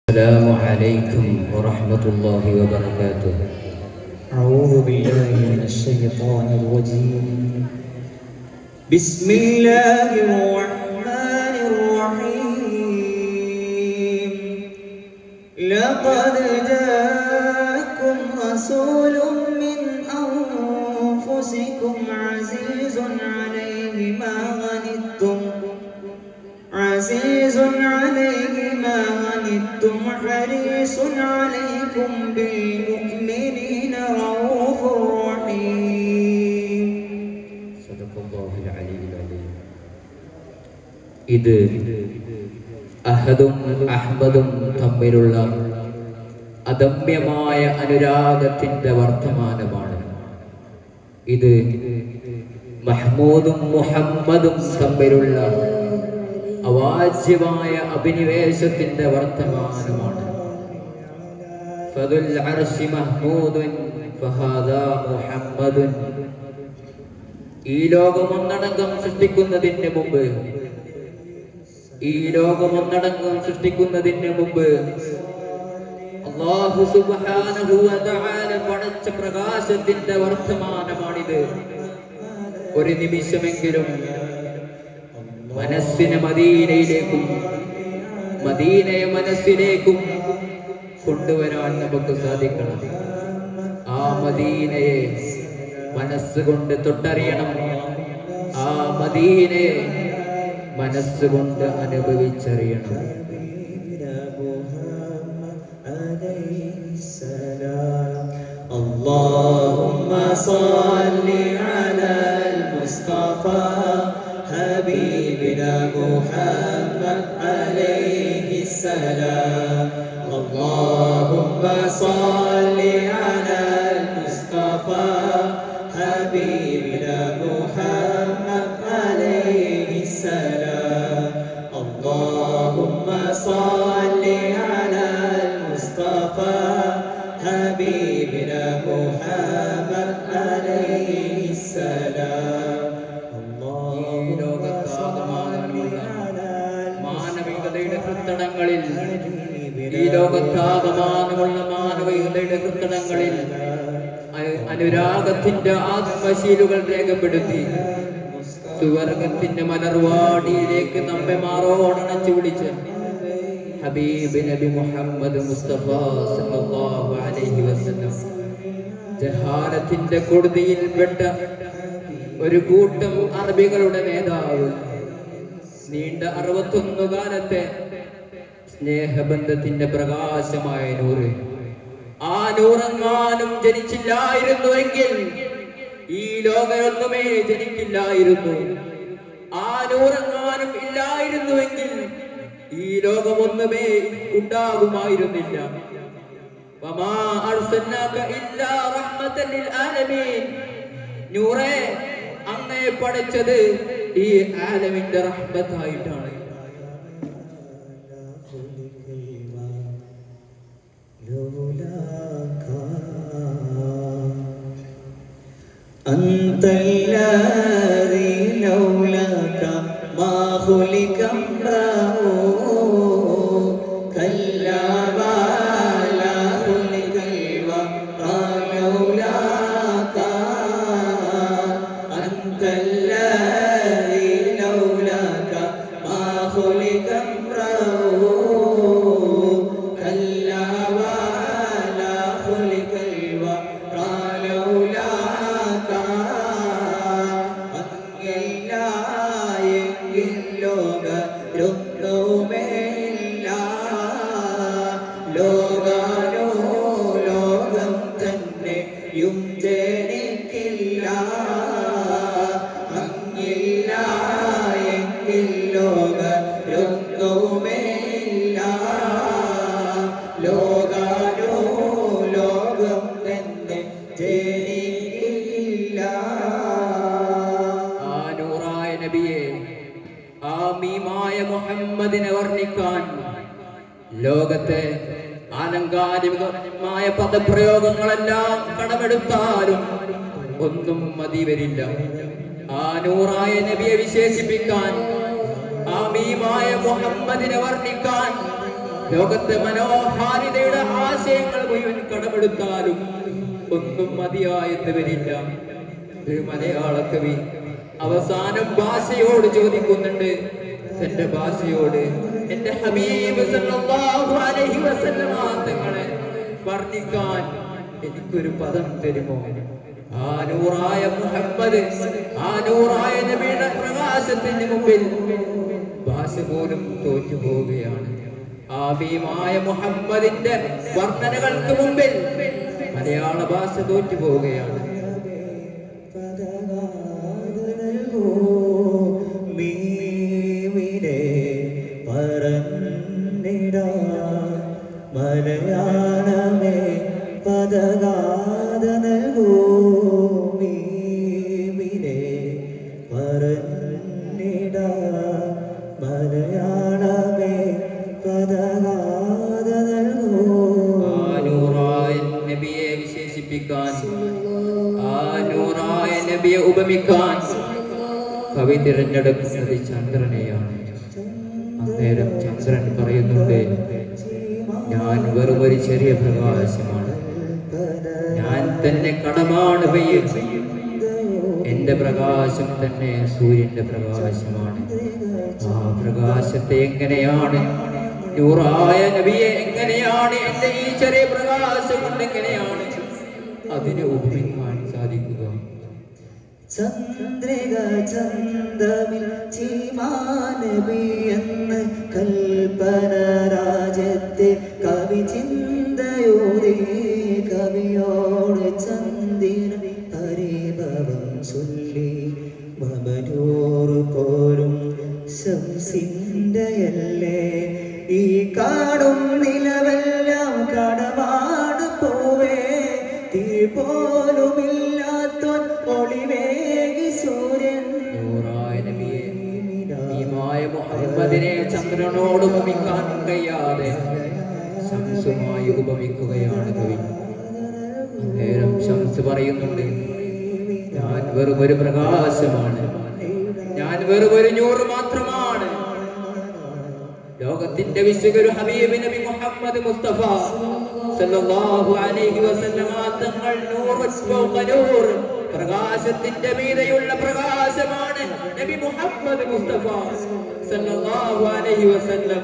السلام عليكم ورحمة الله وبركاته. أعوذ بالله من الشيطان الرجيم. بسم الله الرحمن الرحيم. لقد جاءكم رسول من أنفسكم عزيز عليه ما عنتم حريص عليكم بالمؤمنين رؤوف رحيم. صدق الله العلي العظيم. ഇത് അഹദും അഹ്മദും തമ്മിലുള്ള അദമ്യമായ അനുരാഗത്തിന്റെ വർത്തമാനമാണ്. ഇത് മഹ്മൂദും മുഹമ്മദും തമ്മിലുള്ള അവാച്യമായ അഭിനിവേശത്തിന്റെ വർത്തമാനമാണ്. ഫദുൽ അർശി മഹ്മൂദുൻ ഫഹാദാ മുഹമ്മദുൻ. ഈ ലോകമൊന്നടങ്കം സൃഷ്ടിക്കുന്നതിന് മുമ്പ് അല്ലാഹു സുബ്ഹാനഹു വ തആല പടച്ച പ്രകാശത്തിന്റെ വർത്തമാനമാണിത്. ഒരു നിമിഷമെങ്കിലും മനസ്സിനെ മദീനയിലേക്കും മദീനയെ മനസ്സിലേക്കും കൊണ്ടുവരാൻ നമുക്ക് സാധിക്കണം. ആ മദീനയെ മനസ്സുകൊണ്ട് തൊട്ടറിയണം. ആ മദീനയെ മനസ്സുകൊണ്ട് അനുഭവിച്ചറിയണം. اللهم صل على المصطفى حبيبنا محمد عليه السلام. اللهم صل على المصطفى حبيبنا محمد عليه السلام. اللهم صل على المصطفى حبيبنا محمد عليه السلام. മാനവികതയുടെ കൃത്തടങ്ങളിൽ ഈ ലോകത്താകമാനമുള്ള മാനവികതയുടെ കൃത്തടങ്ങളിൽ അനുരാഗത്തിന്റെ ആത്മശീലുകൾ രേഖപ്പെടുത്തി സുവർഗത്തിന്റെ മലർവാടിയിലേക്ക് നമ്മെ മാറോടണച്ചു വിളിച്ച് ഹബീബ് നബി മുഹമ്മദ് മുസ്തഫ സല്ലല്ലാഹു അലൈഹി വസല്ലം ജഹാലത്തിന്റെ കൊടുതിയിൽപ്പെട്ട ഒരു കൂട്ടം അറബികളുടെ നേതാവ്, നീണ്ട 61 കാലത്തെ സ്നേഹബന്ധത്തിന്റെ പ്രകാശമായ നൂറ്, ആ നൂറെങ്ങാനും ജനിച്ചില്ലായിരുന്നുവെങ്കിൽ ഈ ലോകമൊന്നുമേ ജനിക്കില്ലായിരുന്നു. ആ നൂറെങ്ങാനും ഇല്ലായിരുന്നുവെങ്കിൽ ഈ ലോകമൊന്നുമേ ഉണ്ടാകുമായിരുന്നില്ല. വമാ അർസൽനാക ഇല്ലാ റഹ്മതൻ ലിൽ ആലമീൻ. നൂറേ, അങ്ങേ പഠിച്ചത് ഈ ആലമിന്റെ റഹ്മത്തായിട്ടാണ്. أنت الذي لولاك ما خلق امرأ كلا ولا خلق الورى لولاك. أنت الذي لولاك ما خلق امرأ كلا ولا خلق الورى لولاك. അങ്ങയില്ലായെങ്കിൽ ലോകരൊന്നുമേയില്ല. ലോകാനോ ലോകം തന്നെയും ജനിക്കില്ല. അങ്ങില്ലായെങ്കിൽ ലോകരൊന്നുമേയില്ല. ലോകാനോ ലോകം തന്നെ ജനിക്കില്ല. ആ നൂറായ നബിയെ, ആ മീമായ മുഹമ്മദിനെ വർണ്ണിക്കാൻ ലോകത്തെ ആലങ്കാരികമായ പദപ്രയോഗങ്ങളെല്ലാം കടമെടുത്താലും ഒന്നും മതി വരില്ല. ആ നൂറായ നബിയെ വിശേഷിപ്പിക്കാൻ, ആ മീമായ മുഹമ്മദിനെ വർണ്ണിക്കാൻ ലോകത്തെ മനോഹാരിതയുടെ ആശയങ്ങൾ മുഴുവൻ കടമെടുത്താലും ഒന്നും മതിയായെന്ന് വരില്ല. ഒരു മലയാള കവി അവസാനം ഭാഷയോട് ചോദിക്കുന്നുണ്ട്, എന്റെ ഭാഷയോട്, എന്റെ ഹബീബ് സല്ലല്ലാഹു അലൈഹി വസല്ലമ തങ്ങളെ വർണ്ണിക്കാൻ എനിക്കൊരു പദം തരുമോ? ആ നൂറായ മുഹമ്മദ്, ആ നൂറായ നബിയുടെ പ്രകാശത്തിന് മുമ്പിൽ ഭാഷ പോലും തോറ്റുപോവുകയാണ്. ആ ഭീമായ മുഹമ്മദിന്റെ വർണ്ണനകൾക്ക് മുമ്പിൽ മലയാള ഭാഷ തോറ്റുപോവുകയാണ്. മലയാളമേ പദഗാഥ നൽകൂ, മീമിനെ പറഞ്ഞിട. മലയാളമേ പദഗാഥ നൽകൂ. ആ നൂറായ നബിയെ വിശേഷിപ്പിക്കാൻ, ആ നൂറായ നബിയെ ഉപമിക്കാൻ കവി തിരഞ്ഞെടുക്കുന്നത് ചന്ദ്രനെയാണ്. അന്നേരം ചന്ദ്രൻ പറയുന്നുണ്ട്, ഞാൻ വെറും ഒരു ചെറിയ പ്രകാശമാണ്, ഞാൻ തന്നെ കടമാണ് പെയ്യുന്നത്, എന്റെ പ്രകാശം തന്നെ സൂര്യന്റെ പ്രകാശമാണ്. ആ പ്രകാശത്തെ എങ്ങനെയാണ്, നൂറായ നബിയെ എങ്ങനെയാണ് എന്റെ ഈ ചെറിയ പ്രകാശം കൊണ്ട് എങ്ങനെയാണ് അതിനെ ഉപമിക്കാൻ സാധിക്കുക? ചന്ദ്രിക ചന്ദമിൽ ചീമാനബി എന്ന് കൽപ്പന രാജ്യത്തെ കവി ചിന്തയോടെ കവിയോട് ചന്ദിര പരിഭവം ചൊല്ലി മമനൂറ് പോരും ശംസിന്റെയല്ലേ ഈ കാടും നിലവെല്ലാം കടമാണ് പോവേ തീ പോലുമില്ലാത്തോൻ ഒളിവേകി സൂര്യൻ. നൂറായ നബിയെ, ഭീമായ മുഹമ്മദിനെ ചന്ദ്രനോട് ഉപമിക്കാൻ കഴിയാതെ ശംസുമായി ഉപമിക്കുകയാണ് കവി. നേരം ശംസ് പറയുന്നുണ്ട്, ഞാൻ വെറും ഒരു പ്രകാശമാണ്, ഞാൻ വെറും ഒരു നൂറ് മാത്രമാണ്. ലോകത്തിന്റെ വിശുദ്ധ ഹബീബ് നബി മുഹമ്മദ് മുസ്തഫ സല്ലല്ലാഹു അലൈഹി വസല്ലമ തങ്ങൾ നൂറുൽ ഫൗഖ നൂർ, പ്രകാശത്തിന്റെ മീതെയുള്ള പ്രകാശമാണ് നബി മുഹമ്മദ് മുസ്തഫ സല്ലല്ലാഹു അലൈഹി വസല്ലം.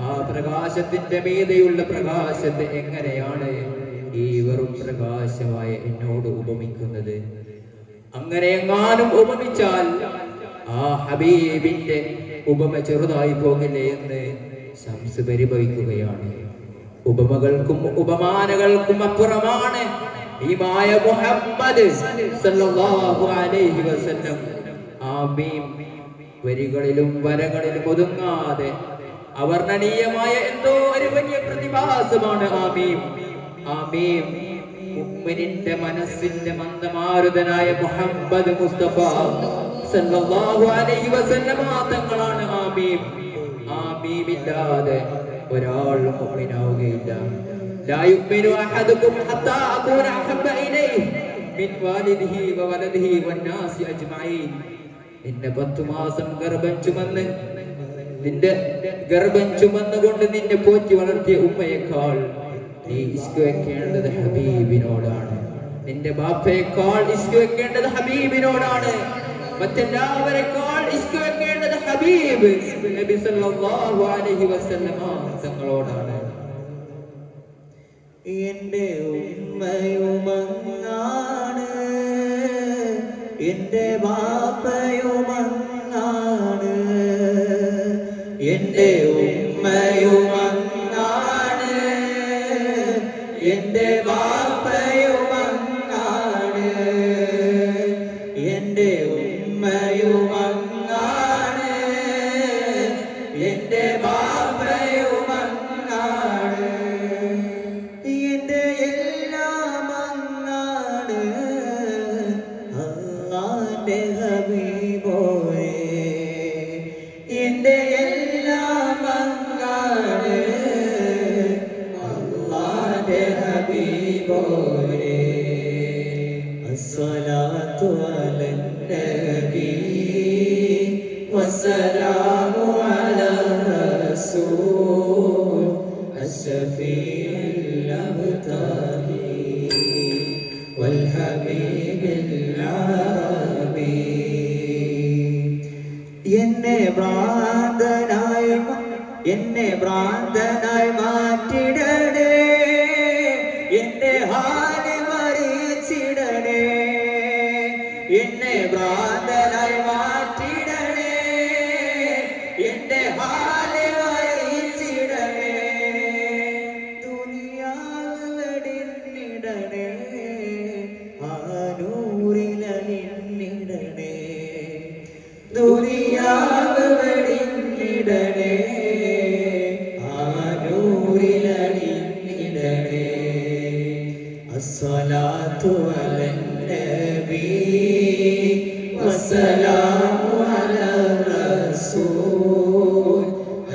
ആ പ്രകാശത്തിന്റെ മീതെയുള്ള പ്രകാശത്തെ എങ്ങനെയാണ് ഈ വെറും പ്രകാശമായ എന്നോട് ഉപമിക്കുന്നത്? അങ്ങനെ എങ്ങാനും ഉപമിച്ചാൽ ആ ഹബീബിന്റെ ഉപമ ചെറുതായി പോകില്ലേ എന്ന് ശംസ് പരിഭവിക്കുകയാണ്. ഉപമകൾക്കും ഉപമാനകൾക്കും അപ്പുറമാണ് ഭീമായ മുഹമ്മദ് സല്ലല്ലാഹു അലൈഹി വസല്ലം. ആ മീം വരികളിലും വരകളിലും ഒതുങ്ങാതെ അവർണ്ണനീയമായ എന്തോ ഒരു വലിയ പ്രതിഭാസമാണ് ആ മീം. ആ മീം മുഅ്മിനിന്റെ മനസ്സിന്റെ മന്ദമാരുതനായ മുഹമ്മദ് മുസ്തഫ സല്ലല്ലാഹു അലൈഹി വസല്ലം തങ്ങളാണ് ആ മീം. ആ മീമില്ലാതെ ഒരാൾ മുഅ്മിനാവുകയില്ല. ലാ യുഅ്മിനു അഹദുകും ഹത്താ അകൂന അഹബ്ബ ഇലൈഹി മിൻ വാലിദിഹി വവലദിഹി വന്നാസി അജ്മഈൻ. നിന്നെ 10 മാസം ഗർഭം ചുമന്ന്, നിന്റെ ഗർഭം ചുമന്നുകൊണ്ട് നിന്നെ പോറ്റി വളർത്തിയ ഉമ്മയേക്കാൾ നീ ഇഷ്ക് വെക്കേണ്ടത് ഹബീബിനോടാണ്. നിന്റെ ബാപ്പയേക്കാൾ ഇഷ്ക് വെക്കേണ്ടത് ഹബീബിനോടാണ്. മറ്റെല്ലാവരെക്കാൾ ഇഷ്ക് വെക്കേണ്ടത് ഹബീബ് നബി സല്ലല്ലാഹു അലൈഹി വസല്ലം തങ്ങളോടാണ്. എന്റെ ഉമ്മയുമങ്ങാണ്, എന്റെ ബാപ്പയുമങ്ങാണ്. എന്റെ ഉമ്മയുമങ്ങാണ്, എന്റെ ബാപ്പയുമങ്ങാണ്. എന്റെ ഉമ്മയുമങ്ങാണ്, എന്റെ ബാപ്പയുമങ്ങാണ്. എന്റെ എല്ലാം അങ്ങാണ്, അല്ലാഹുവിന്റെ ഹബീബോയേ. എന്റെ എല്ലാം അങ്ങാണ്, അല്ലാഹുവിന്റെ ഹബീബോയേ. അസ്സലാത്തു അലൻ നബി വസ്സലാമു അലാ റസൂൽ എന്നെ ഭ്രാന്തനായി മാറ്റിടണേ, എന്റെ ഹാല് മറിച്ചിടണേ, എന്നെ ഭ്രാന്തനായി മാറ്റിടണേ, എന്റെ ഹാല് മറിച്ചിടണേ, ദുനിയാവ് വെടിഞ്ഞിടണേ, ആനൂറിലണിഞ്ഞിടണേ, ദുനിയാവ് വെടിഞ്ഞിടണേ, ആനൂറിലണിഞ്ഞിടണേ. അസ്സലാത്തു അലൻ നബി വസ്സലാമു അലാ റസൂൽ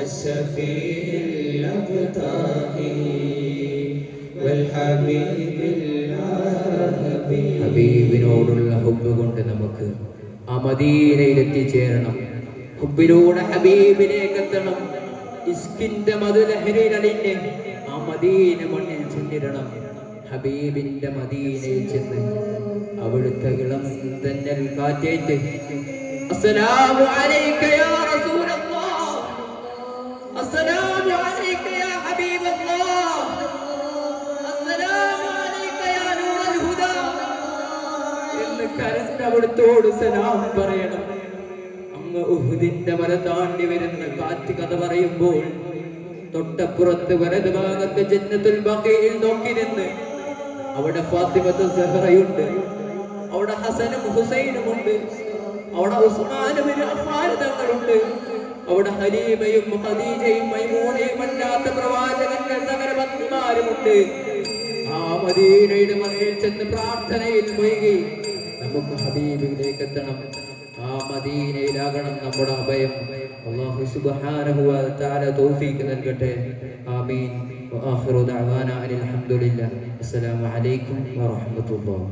അശ്ശഫീഇൽ അബ്താഹി വൽ ഹബീബിൽ ആഹബി. ഹബീബിനോടുള്ള ഹുബ്ബ് കൊണ്ട് നമുക്ക് ആ മദീനയിൽ എത്തിച്ചേരണം. ഹുബ്ബിലൂടെ ഹബീബിലേക്ക് എത്തണം. ഇസ്കിന്റെ മധുലഹരിയിൽ അലിഞ്ഞ് ആ മദീന മണ്ണിൽ ചെന്നിടണം. ഹബീബിന്റെ മദീനയിൽ ചെന്ന് അവിടുത്തെ ഇളം തെന്നൽ കാറ്റേറ്റ് അസ്സലാമു അലൈക യാ റസൂലല്ലാഹ്, അസ്സലാമു അലൈക യാ ഹബീബല്ലാഹ്, അസ്സലാമു അലൈക യാ നൂറൽ ഹുദാ എന്ന് കരഞ്ഞ് അവിടുത്തോട് സലാം പറയണം. അങ്ങ് ഉഹുദിന്റെ മല താണ്ടി വരുന്ന കാറ്റ് കഥ പറയുമ്പോൾ തൊട്ടപ്പുറത്ത് വലത് ഭാഗത്ത് ജന്നത്തുൽ ബഖീയിൽ നോക്കി നിന്ന് അവിടെ ഫാത്തിമത്തു സഹറയുണ്ട്, അവിടെ ഹസനും ഹുസൈനും ഉണ്ട്, അവിടെ ഉസ്മാനും അഫ്ഫാൻ തങ്ങളുണ്ട്, അവിടെ ഹലീമയും ഖദീജയും മൈമൂനയും അല്ലാത്ത പ്രവാചകന്റെ സകല പത്നിമാരുമുണ്ട്. ആ മദീനയുടെ മണ്ണിൽ ചെന്ന് പ്രാർത്ഥനയിൽ മുഴുകി നമുക്ക് ഹബീബിലേക്ക് എത്തണം. ആ മദീനയിലാകണം നമ്മുടെ അഭയം. അല്ലാഹു സുബ്ഹാനഹു വ തആല തൗഫീഖ് നൽകട്ടെ. ആമീൻ. വആഖിറു ദഅവാനാ അൽഹംദുലില്ലാഹ്. അസ്സലാമു അലൈക്കും വറഹ്മത്തുള്ളാഹി.